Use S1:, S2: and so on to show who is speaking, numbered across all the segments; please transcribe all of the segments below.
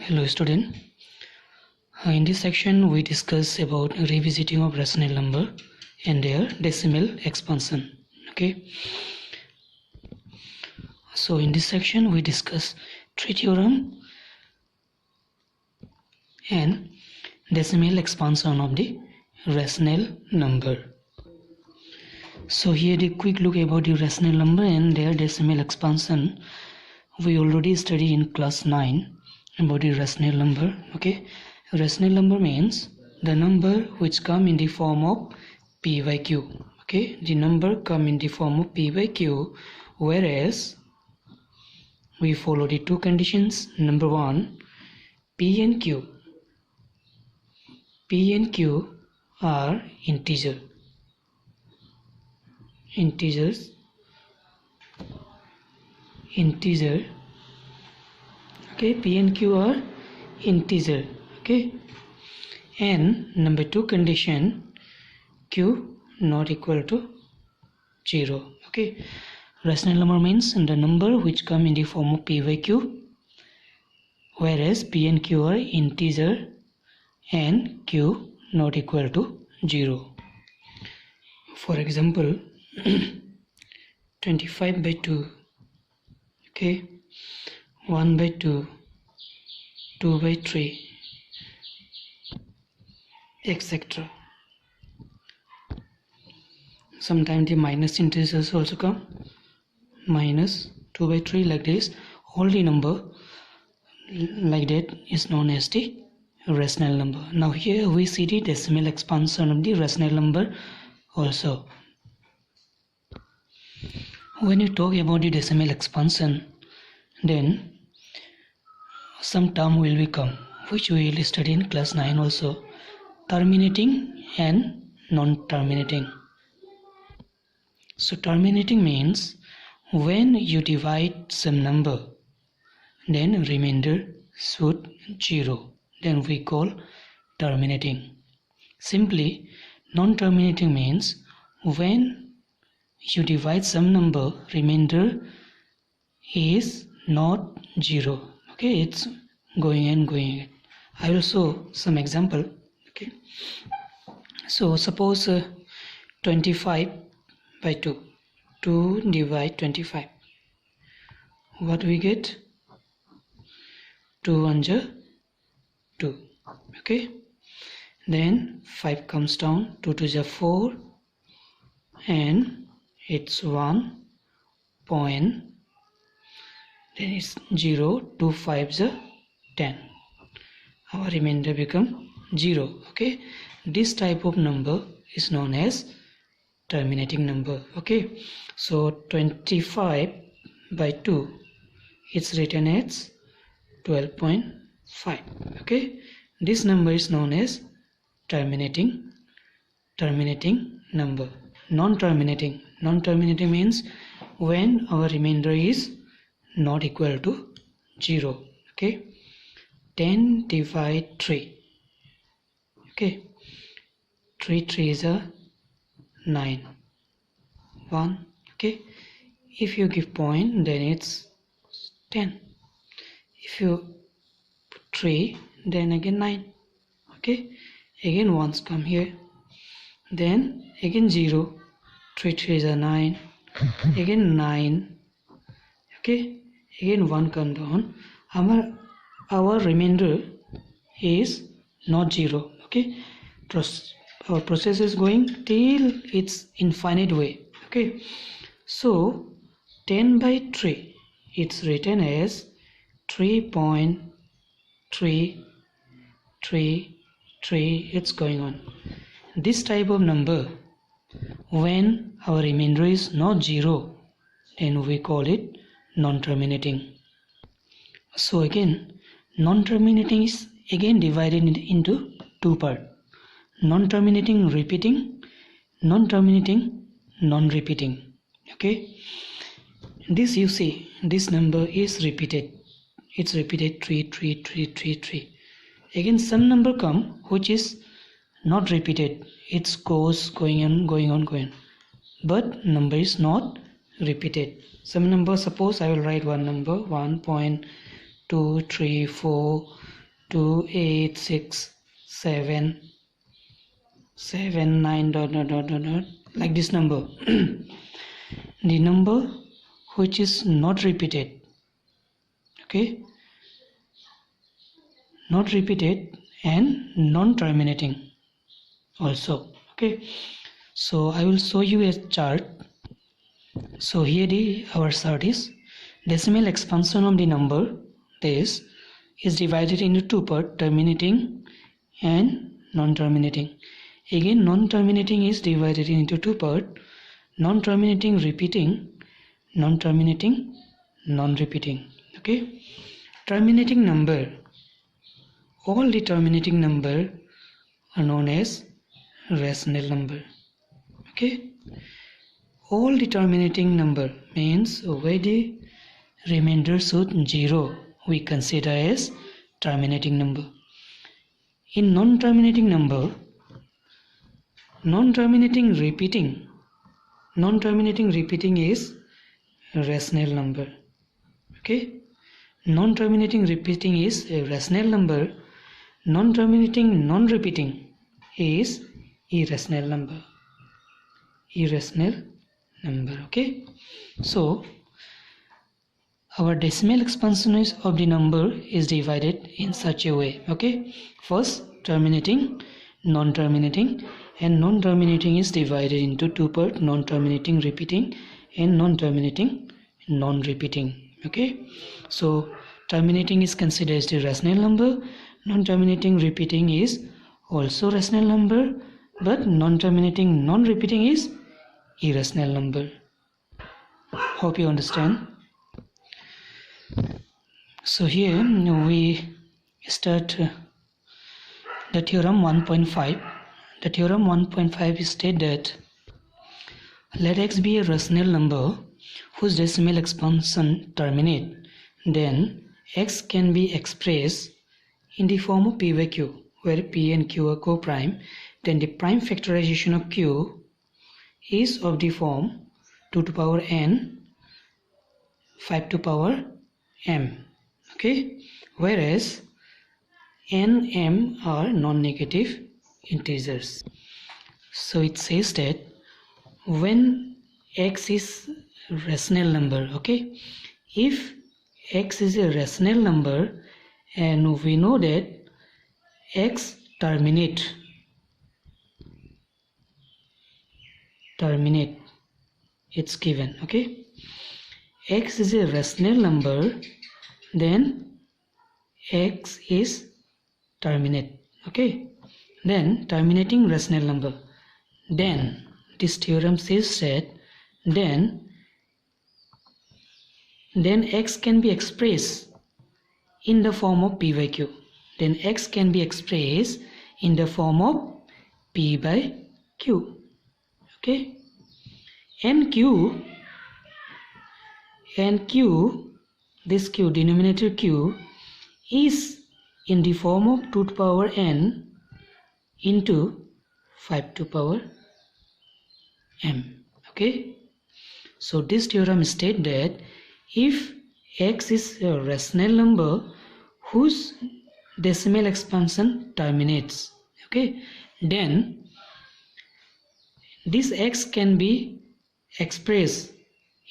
S1: Hello student. In this section we discuss about revisiting of rational number and their decimal expansion. Okay. So in this section we discuss tree theorem and decimal expansion of the rational number. So here the quick look about the rational number and their decimal expansion. We already studied in class 9 about the rational number. Okay, rational number means the number which come in the form of p by q. Okay, the number come in the form of p by q, whereas we follow the two conditions. Number one, p and q are integers. Okay, p and q are integer. Okay, and number two condition, q not equal to 0. Okay, rational number means the number which come in the form of p by q, whereas p and q are integer and q not equal to 0. For example, 25 by 2, okay, 1 by 2, 2 by 3, etc. Sometimes the minus integers also come, minus 2 by 3, like this. All the number like that is known as the rational number. Now here we see the decimal expansion of the rational number also. When you talk about the decimal expansion, then some term will become, which we will study in class 9 also, terminating and non-terminating. So terminating means when you divide some number, then remainder should 0, then we call terminating. Simply, non-terminating means when you divide some number, remainder is not 0. Okay, it's going and going. I will show some example. Okay, so suppose 25 by 2, 2 divide 25, what we get? 2 1 2. Okay, then 5 comes down, 2 2 4, and it's 1 point, then it's 0, 2 5 10. Our remainder become 0. Okay, this type of number is known as terminating number. Okay, so 25 by 2, it's written as 12.5. okay, this number is known as terminating number. Non-terminating means when our remainder is not equal to 0. Okay, 10 divide 3, okay, 3 3 is a 9, 1. Okay, if you give point, then it's 10. If you put 3, then again 9. Okay, again ones come here, then again 0, 3 3 is a 9, again 9. Okay, again 1 come down. Our remainder is not 0. Okay, our process is going till its infinite way. Okay, so 10 by 3, it's written as 3.333. It's going on. This type of number, when our remainder is not 0, then we call it non-terminating. So again, non-terminating is again divided into two parts: non-terminating repeating, non-terminating non-repeating. Okay, this you see, this number is repeated. It's repeated 3 3 3 3 3. Again some number come which is not repeated, it goes going on, but number is not repeated. Some number, suppose I will write one number 1.2 2 3 4 2 8 6 7 7 9 dot dot dot dot dot, like this number. The number which is not repeated, okay, not repeated and non-terminating also, okay. So I will show you a chart. So here our chart is decimal expansion of the number. This is divided into two parts, terminating and non-terminating. Again, non-terminating is divided into two parts, non-terminating repeating, non-terminating non-repeating, okay. Terminating number, all the terminating number are known as rational number, okay. All the terminating number means where the remainder should 0, we consider as terminating number. In non-terminating number, non-terminating repeating is rational number, okay. Non-terminating repeating is a rational number, non-terminating non-repeating is irrational number, okay. So our decimal expansion of the number is divided in such a way, okay. First, terminating, non-terminating, and non-terminating is divided into two parts, non-terminating repeating and non-terminating non-repeating, okay. So terminating is considered as the rational number, non-terminating repeating is also rational number, but non-terminating non-repeating is irrational number. Hope you understand. So here we start the theorem 1.5. The theorem 1.5 states that let x be a rational number whose decimal expansion terminate, then x can be expressed in the form of p by q, where p and q are co-prime. Then the prime factorization of q is of the form 2 to power n 5 to power m, okay, whereas n, m are non-negative integers. So it says that when x is rational number, okay, if x is a rational number and we know that x terminate, it's given, okay, x is a rational number, then x is terminate, okay, then terminating rational number, then this theorem says that then x can be expressed in the form of p by q, then x can be expressed in the form of p by q, okay, and q, this q, denominator q, is in the form of 2 to power n into 5 to power m, okay. So this theorem states that if x is a rational number whose decimal expansion terminates, okay, then this x can be expressed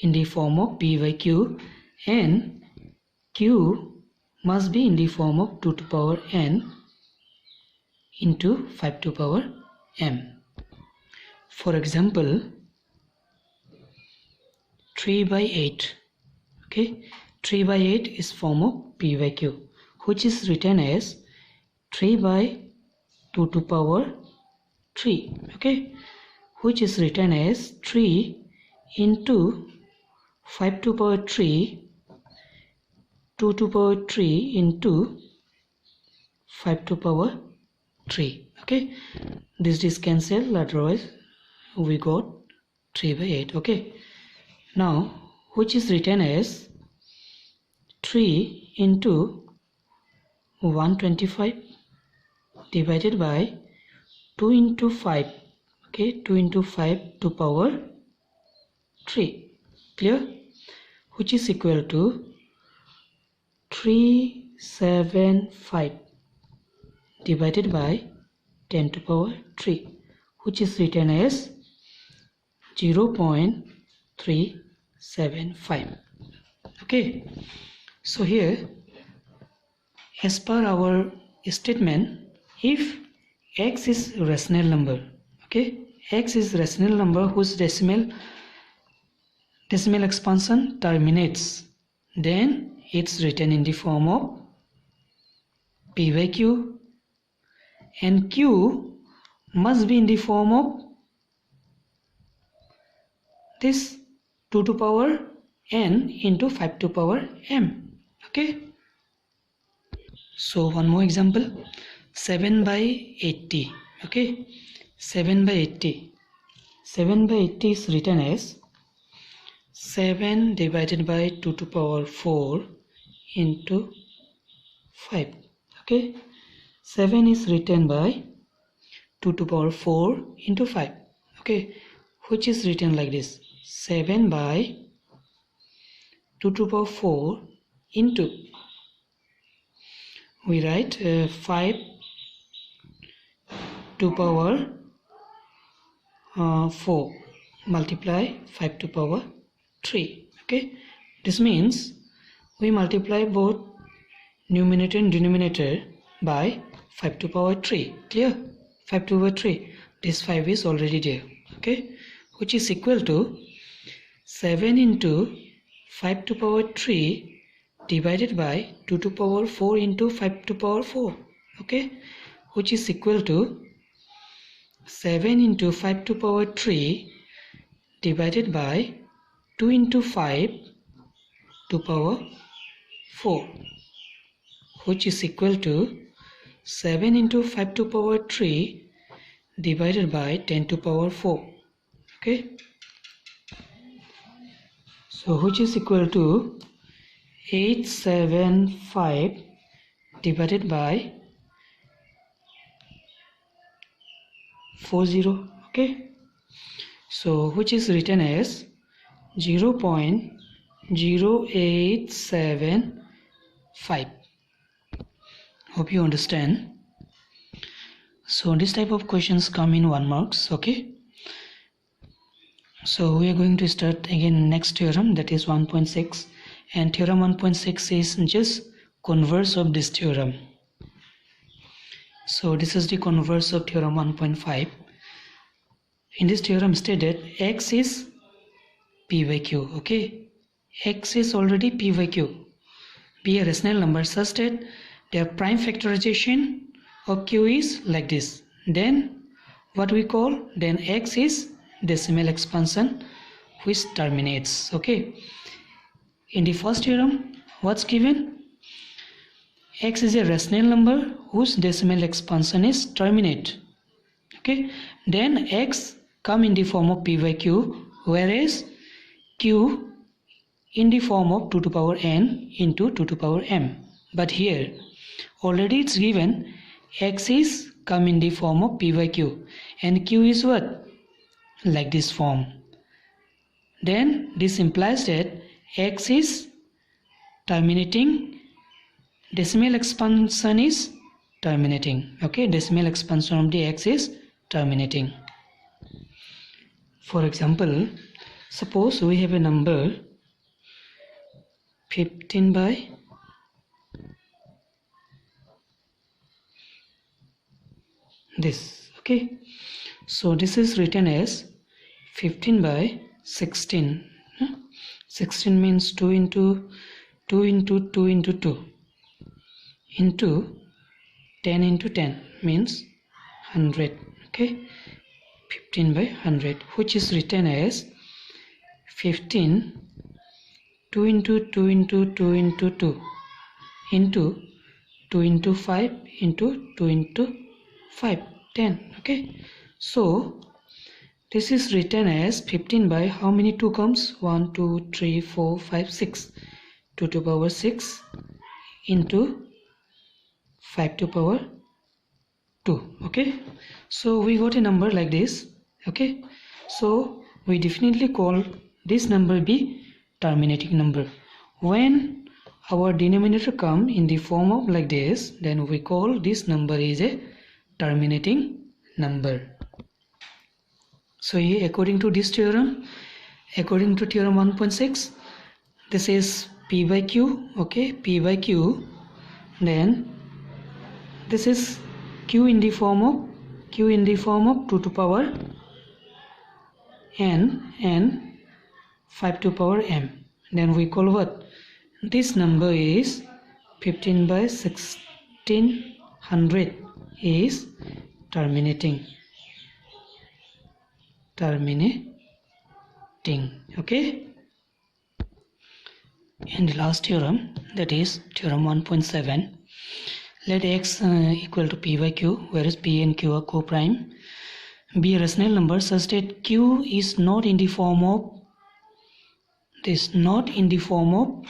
S1: in the form of p by q, and q must be in the form of 2 to power n into 5 to power m. For example, 3 by 8, okay, 3 by 8 is form of p by q, which is written as 3 by 2 to power 3, okay, which is written as 3 into 5 to power 3, 2 to power 3 into 5 to power 3, okay. This is cancelled, otherwise we got 3 by 8, okay. Now which is written as 3 into 125 divided by 2 into 5, okay, 2 into 5 to power 3, clear, which is equal to 375 divided by 10 to power 3, which is written as 0.375. Okay, so here, as per our statement, if x is rational number, okay, x is rational number whose decimal expansion terminates, then it's written in the form of p by q, and q must be in the form of this 2 to power n into 5 to power m. Okay, so one more example, 7 by 80. Okay, 7 by 80 is written as 7 divided by 2 to power 4 into 5. Okay, 7 is written by 2 to power 4 into 5. Okay, which is written like this: 7 by 2 to power 4 into, we write 5 to power 4 multiply 5 to power 3. Okay, this means we multiply both numerator and denominator by 5 to power 3. Clear? 5 to power 3, this 5 is already there. Okay, which is equal to 7 into 5 to power 3 divided by 2 to power 4 into 5 to power 4. Okay, which is equal to 7 into 5 to power 3 divided by 2 into 5 to power 4, which is equal to 7 into 5 to power 3 divided by 10 to power 4. Okay, so which is equal to 875 divided by 40. Okay, so which is written as 0.0875. Hope you understand. So this type of questions come in 1 marks. Okay, so we are going to start again next theorem, that is 1.6, and theorem 1.6 is just converse of this theorem. So this is the converse of theorem 1.5. In this theorem stated x is p by q. Okay, x is already p by q, be a rational number such that their prime factorization of q is like this. Then what we call, then x is decimal expansion which terminates. Okay, in the first theorem, what's given? X is a rational number whose decimal expansion is terminate. Okay, then x come in the form of p by q, whereas q in the form of 2 to power n into 2 to power m. But here already it's given x is come in the form of p by q, and q is what? Like this form. Then this implies that x is terminating, decimal expansion is terminating. Okay, decimal expansion of the x is terminating. For example, suppose we have a number 15 by this. Okay, so this is written as 15 by 16. 16 means 2 into 2 into 2 into 2 into 10 into 10 means 100. Okay, 15 by 100, which is written as 15 2 into 2 into 2 into 2 into 2 into 5 into 2 into 5, 10. Okay, so this is written as 15 by how many 2 comes? 1 2 3 4 5 6, 2 to power 6 into 5 to power 2. Okay, so we got a number like this. Okay, so we definitely call this number be terminating number when our denominator come in the form of like this, then we call this number is a terminating number. So here, according to this theorem, according to theorem 1.6, this is P by Q, okay, P by Q, then this is Q in the form of 2 to power n and 5 to power m. Then we call what? This number is 15 by 1600 is terminating, okay. And the last theorem, that is theorem 1.7. Let x equal to P by Q, whereas P and Q are co-prime, be a rational number such that Q is not in the form of this, not the form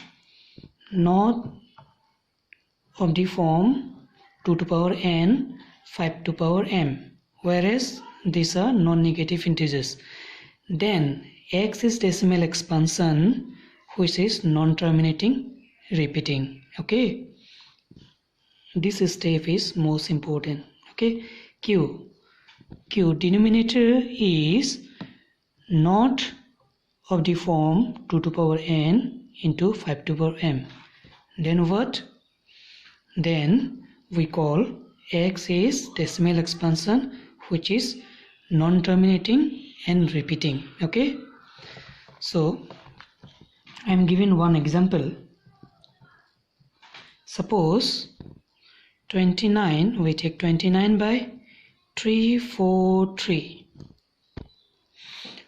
S1: 2 to power n, 5 to power m, whereas these are non-negative integers. Then x is decimal expansion, which is non-terminating repeating, okay. This step is most important, okay. Q denominator is not of the form 2 to power n into 5 to power m. Then what? Then we call x is decimal expansion, which is non-terminating and repeating, okay. So I am giving one example. Suppose 29, we take 29 by 343.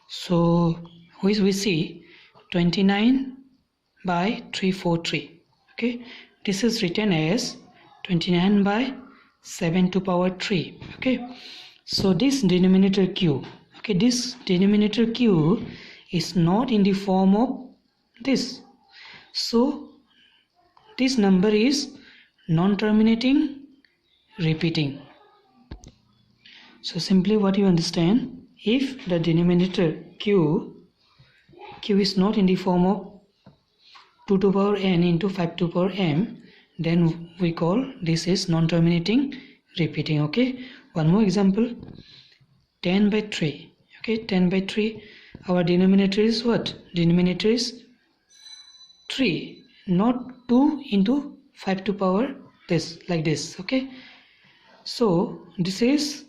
S1: So we see 29 by 343, okay. This is written as 29 by 7 to power 3, okay. So this denominator q, okay, this denominator q is not in the form of this, so this number is non-terminating repeating. So simply what you understand, if the denominator q is not in the form of 2 to power n into 5 to power m, then we call this is non-terminating repeating, okay. One more example, 10 by 3, okay, 10 by 3, our denominator is what? Denominator is 3, not 2 into 5 to power this, like this, okay. So this is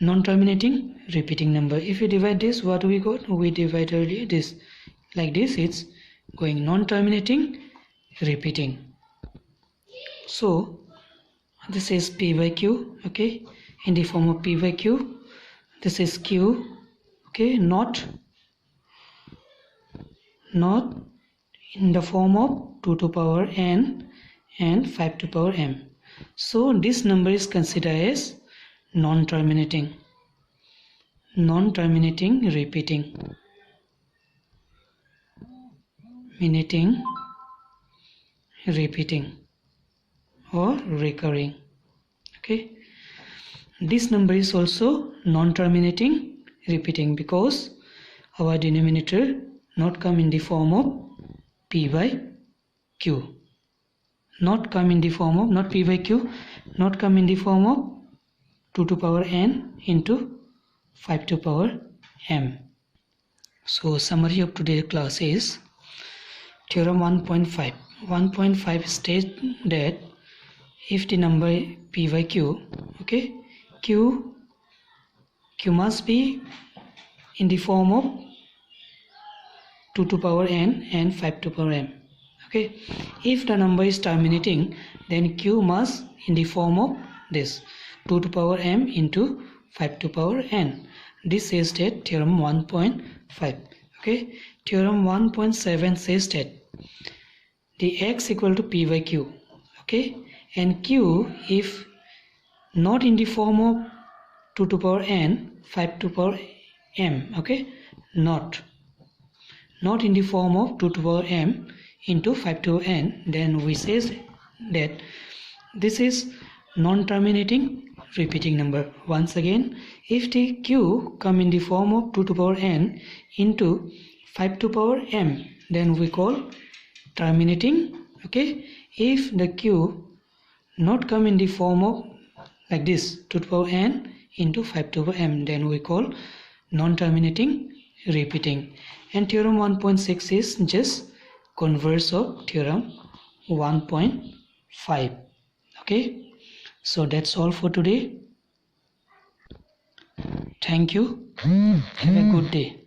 S1: non-terminating repeating number. If you divide this, what we got? We divide earlier this, like this, it's going non-terminating repeating. So this is P by Q, okay, in the form of P by Q. This is Q, okay, not in the form of 2 to power n and 5 to power m. So this number is considered as non-terminating repeating, repeating or recurring, okay. This number is also non-terminating repeating because our denominator not come in the form of P by Q, not come in the form of, not P by Q, not come in the form of 2 to power n into 5 to power m. So summary of today's class is theorem 1.5. 1.5 states that if the number P by Q, okay, Q must be in the form of 2 to power n and 5 to power m, okay. If the number is terminating, then Q must in the form of this 2 to power m into 5 to power n. This says that theorem 1.5, okay. Theorem 1.7 says that the x equal to P by Q, okay, and Q if not in the form of 2 to power n, 5 to power m, okay, not in the form of 2 to power m into 5 to n, then we says that this is non-terminating repeating number. Once again, if the q come in the form of 2 to power n into 5 to power m, then we call terminating Okay, if the cube not come in the form of like this 2 to the power n into 5 to the power m, then we call non-terminating repeating. And theorem 1.6 is just converse of theorem 1.5. Okay, so that's all for today. Thank you. Have a good day.